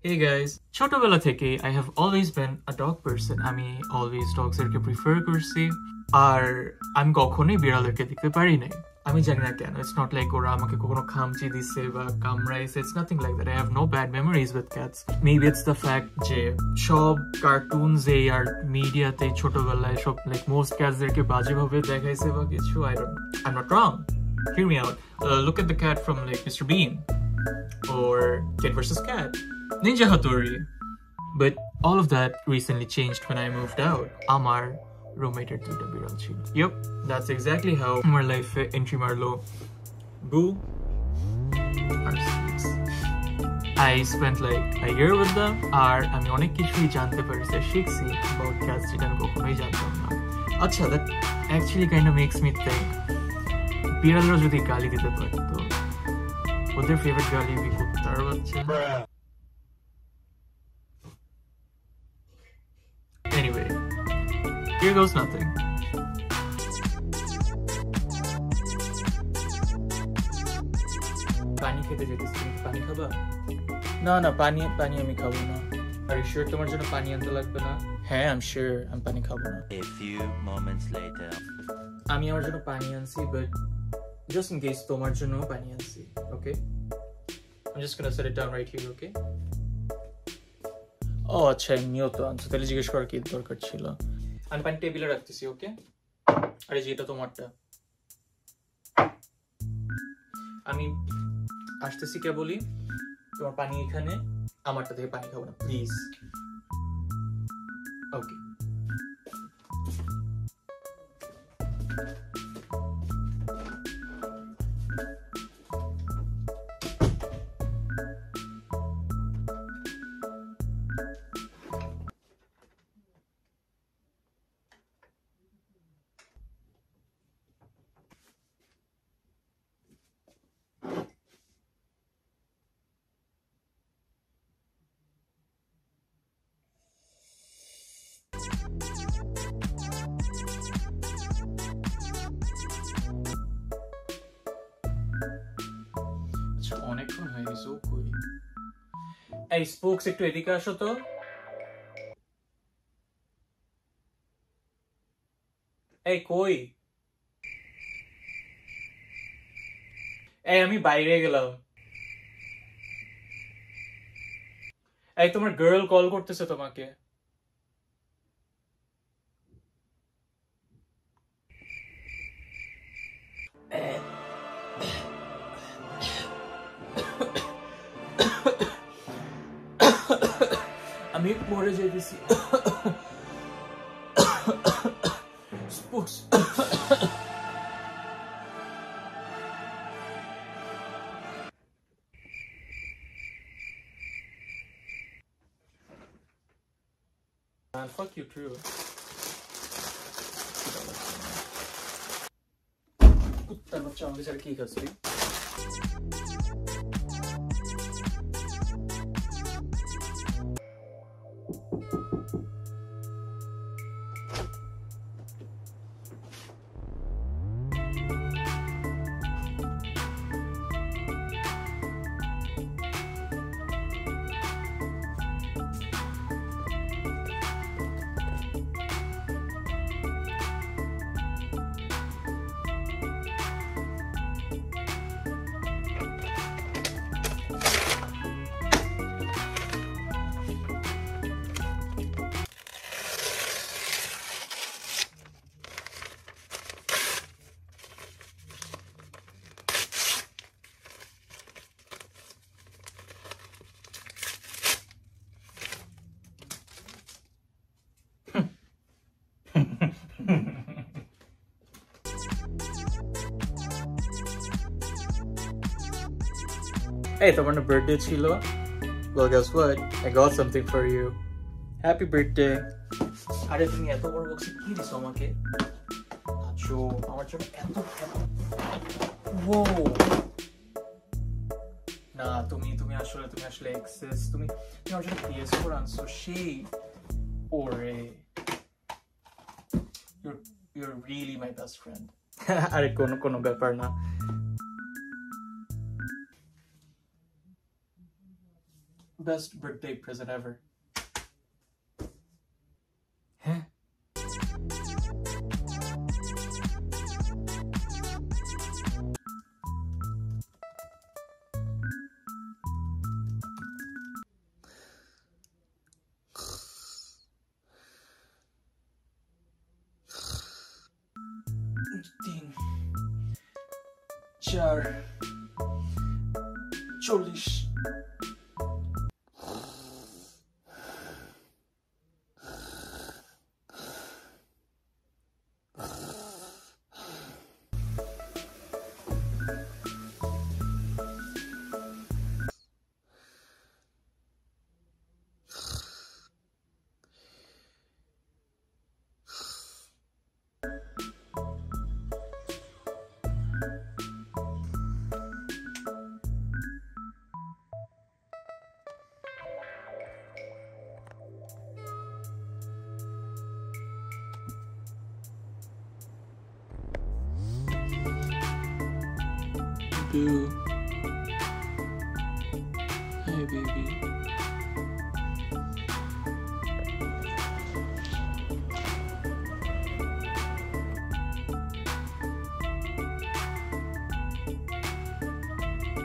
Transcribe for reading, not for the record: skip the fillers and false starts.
Hey guys, ছোটবেলা থেকে I have always been a dog person. আমি always dogs এরকে prefer করছি আর আমি কখনোই বিড়ালকে দেখতে পারি নাই। আমি জানি না কেন। It's not like ওরা আমাকে কখনো খামচি দিছে বা কামড়াইছে। It's nothing like that. I have no bad memories with cats. Maybe it's the fact যে সব cartoons এ আর মিডিয়াতে ছোটবেলায় সব like most cats দেরকে বাজেভাবে দেখাইছে বা কিছু। I don't know. I'm not wrong. Hear me out. Look at the cat from like Mr. Bean or Kid vs. Cat. Ninja Hattori. But all of that recently changed when I moved out. Amar roommate tuita biral chilo. Yep, that's exactly how my life entry marlo. Boo. Arsees. I spent like a year with them. Ar ami onek kishui jante parise shikchi about cats jeta ami kokkonoi jantam na. Acha, that actually kind of makes me think. Biralra jodi gali dite parto. ওদের favorite gali bi kuttar bachcha. Anyway, here goes nothing. পানি খেতে যেতেছি, পানি খাবা? না না, পানি আমি খাবো না। Are you sure তোমার জন্য পানি আনতে লাগবে না? হ্যাঁ, I'm sure আমি পানি খাবো না। A few moments later. আমি আমার জন্য পানি আনছি, but just in case তোমার জন্য পানি আনছি, okay? I'm just gonna set it down right here, okay? ও আচ্ছা, এমনিও তো আনছো, তাহলে জিজ্ঞেস করার কি দরকার ছিল? আমি পানি টেবিলে রাখতেছি, ওকে? আরে যেটা তোমারটা। আমি আসতেছি কেবলই, তোমার পানি এখানে, আমারটা থেকে পানি খাবো না, প্লিজ। ওকে। অনেকক্ষণ হয়ে গেছে, ও কই? এই স্পোকস, একটু এদিকে আসো তো। এই কই? এই আমি বাইরে গেলাম। এই তোমার গার্ল কল করতেছে তোমাকে। আমি মরে যেতেছি। Spokes. Man, fuck you too. কুত্তার বাচ্চা, আমাকে ছাড়া কি খাচ্ছি? Hey, তোমার না birthday ছিল? Well, guess what? I got something for you. Happy birthday. আরে তুমি এত বড় বক্সে কি দিছো আমাকে? আচ্ছা, আমার জন্য এত Whoa. না, তুমি আসলে এক্সেস। তুমি আমার জন্য PS4 আনছো, সেই ওরে। You're really my best friend. আরে কোনো ব্যাপার না। Best birthday present ever. Huh? তিন চার 40 Boo. Hi, baby.